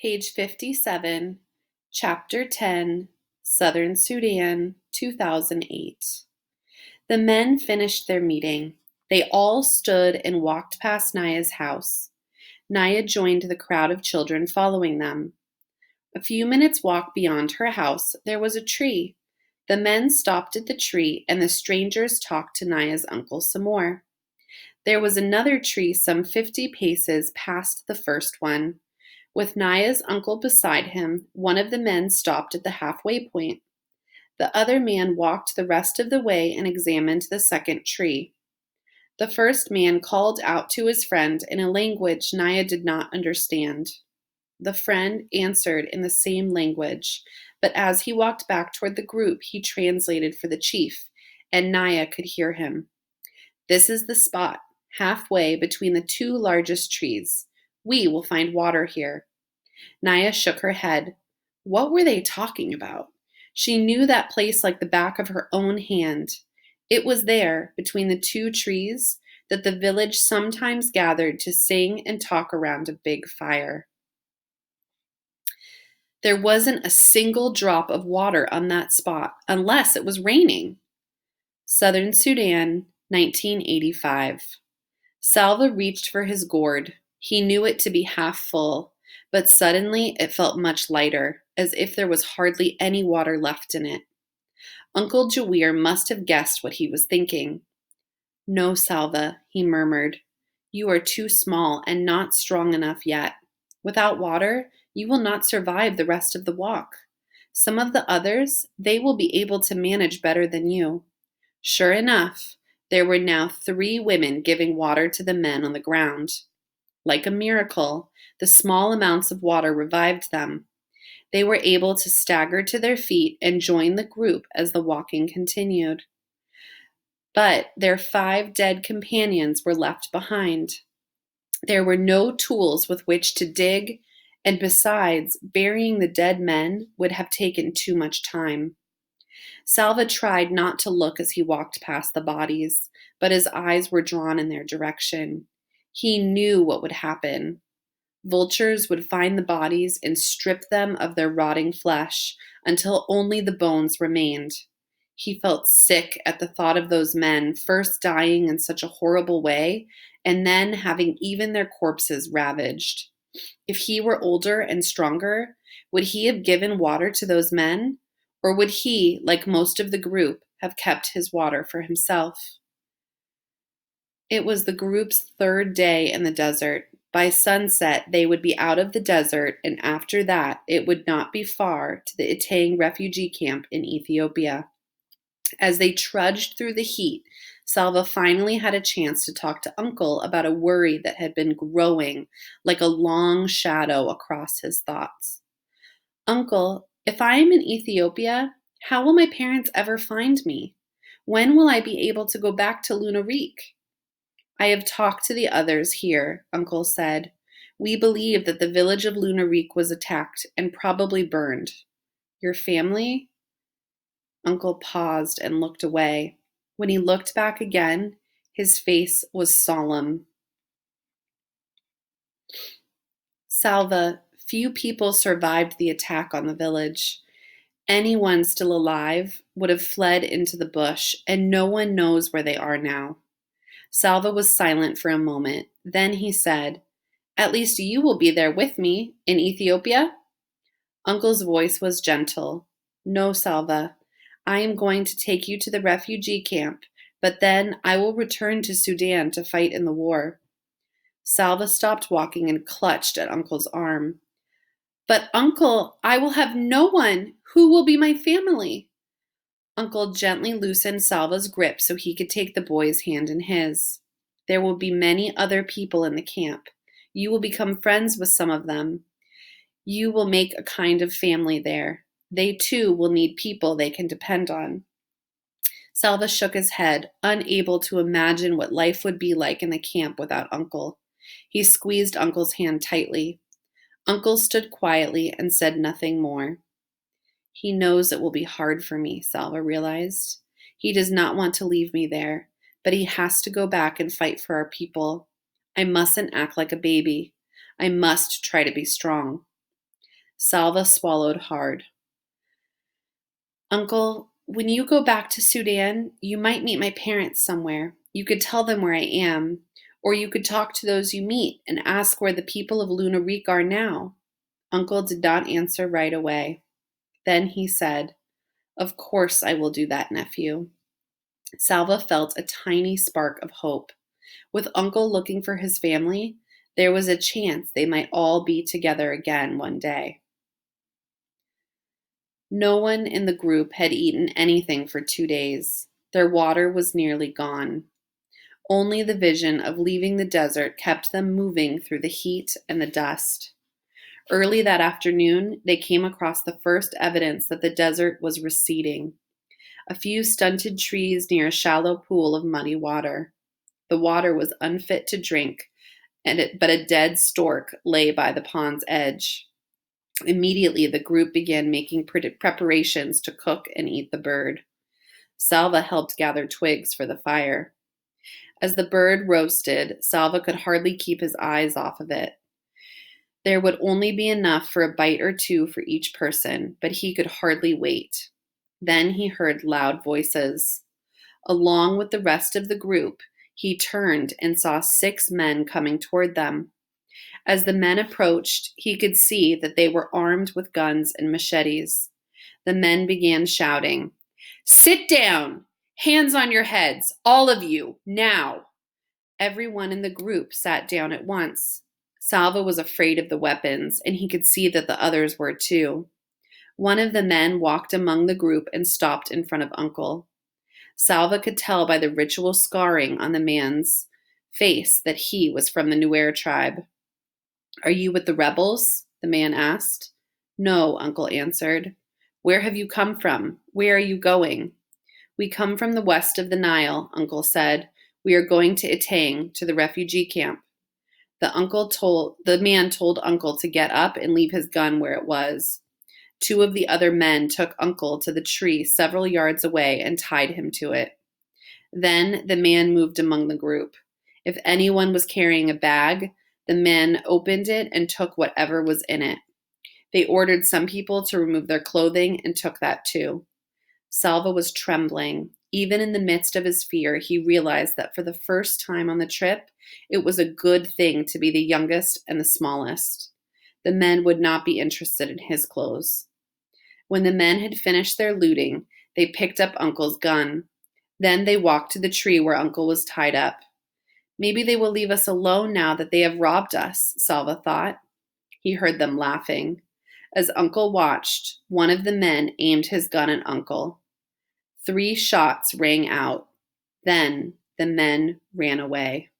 Page 57, Chapter 10, Southern Sudan, 2008. The men finished their meeting. They all stood and walked past Naya's house. Naya joined the crowd of children following them. A few minutes' walk beyond her house, there was a tree. The men stopped at the tree, and the strangers talked to Naya's uncle some more. There was another tree some 50 paces past the first one. With Naya's uncle beside him, one of the men stopped at the halfway point. The other man walked the rest of the way and examined the second tree. The first man called out to his friend in a language Naya did not understand. The friend answered in the same language, but as he walked back toward the group, he translated for the chief, and Naya could hear him. "This is the spot, halfway between the two largest trees. We will find water here." Naya shook her head. What were they talking about? She knew that place like the back of her own hand. It was there, between the two trees, that the village sometimes gathered to sing and talk around a big fire. There wasn't a single drop of water on that spot, unless it was raining. Southern Sudan, 1985. Salva reached for his gourd. He knew it to be half full, but suddenly it felt much lighter, as if there was hardly any water left in it. Uncle Jawir must have guessed what he was thinking. "No, Salva," he murmured. "You are too small and not strong enough yet. Without water, you will not survive the rest of the walk. Some of the others, they will be able to manage better than you." Sure enough, there were now 3 women giving water to the men on the ground. Like a miracle, the small amounts of water revived them. They were able to stagger to their feet and join the group as the walking continued. But their 5 dead companions were left behind. There were no tools with which to dig, and besides, burying the dead men would have taken too much time. Salva tried not to look as he walked past the bodies, but his eyes were drawn in their direction. He knew what would happen. Vultures would find the bodies and strip them of their rotting flesh until only the bones remained. He felt sick at the thought of those men first dying in such a horrible way and then having even their corpses ravaged. If he were older and stronger, would he have given water to those men? Or would he, like most of the group, have kept his water for himself? It was the group's 3rd day in the desert. By sunset, they would be out of the desert, and after that, it would not be far to the Itang refugee camp in Ethiopia. As they trudged through the heat, Salva finally had a chance to talk to Uncle about a worry that had been growing like a long shadow across his thoughts. "Uncle, if I am in Ethiopia, how will my parents ever find me? When will I be able to go back to Lunarik?" "I have talked to the others here," Uncle said. "We believe that the village of Lunarik was attacked and probably burned. Your family?" Uncle paused and looked away. When he looked back again, his face was solemn. "Salva, few people survived the attack on the village. Anyone still alive would have fled into the bush, and no one knows where they are now." Salva was silent for a moment. Then he said, "At least you will be there with me, in Ethiopia?" Uncle's voice was gentle. "No, Salva. I am going to take you to the refugee camp, but then I will return to Sudan to fight in the war." Salva stopped walking and clutched at Uncle's arm. "But Uncle, I will have no one. Who will be my family?" Uncle gently loosened Salva's grip so he could take the boy's hand in his. "There will be many other people in the camp. You will become friends with some of them. You will make a kind of family there. They too will need people they can depend on." Salva shook his head, unable to imagine what life would be like in the camp without Uncle. He squeezed Uncle's hand tightly. Uncle stood quietly and said nothing more. "He knows it will be hard for me," Salva realized. "He does not want to leave me there, but he has to go back and fight for our people. I mustn't act like a baby. I must try to be strong." Salva swallowed hard. Uncle, when you go back to Sudan, you might meet my parents somewhere. You could tell them where I am, or you could talk to those you meet and ask where the people of Lunarique are now. Uncle did not answer right away. Then he said, Of course I will do that, nephew. Salva felt a tiny spark of hope. With Uncle looking for his family, there was a chance they might all be together again one day. No one in the group had eaten anything for 2 days. Their water was nearly gone. Only the vision of leaving the desert kept them moving through the heat and the dust. Early that afternoon, they came across the first evidence that the desert was receding. A few stunted trees near a shallow pool of muddy water. The water was unfit to drink, but a dead stork lay by the pond's edge. Immediately, the group began making preparations to cook and eat the bird. Salva helped gather twigs for the fire. As the bird roasted, Salva could hardly keep his eyes off of it. There would only be enough for a bite or two for each person, but he could hardly wait. Then he heard loud voices. Along with the rest of the group, he turned and saw 6 men coming toward them. As the men approached, he could see that they were armed with guns and machetes. The men began shouting, Sit down! Hands on your heads, all of you, now! Everyone in the group sat down at once. Salva was afraid of the weapons, and he could see that the others were too. One of the men walked among the group and stopped in front of Uncle. Salva could tell by the ritual scarring on the man's face that he was from the Nuer tribe. Are you with the rebels? The man asked. No, Uncle answered. Where have you come from? Where are you going? We come from the west of the Nile, Uncle said. We are going to Etang, to the refugee camp. The man told Uncle to get up and leave his gun where it was. 2 of the other men took Uncle to the tree several yards away and tied him to it. Then the man moved among the group. If anyone was carrying a bag, the men opened it and took whatever was in it. They ordered some people to remove their clothing and took that too. Salva was trembling. Even in the midst of his fear, he realized that for the first time on the trip, it was a good thing to be the youngest and the smallest. The men would not be interested in his clothes. When the men had finished their looting, they picked up Uncle's gun. Then they walked to the tree where Uncle was tied up. Maybe they will leave us alone now that they have robbed us, Salva thought. He heard them laughing. As Uncle watched, one of the men aimed his gun at Uncle. 3 shots rang out. Then the men ran away.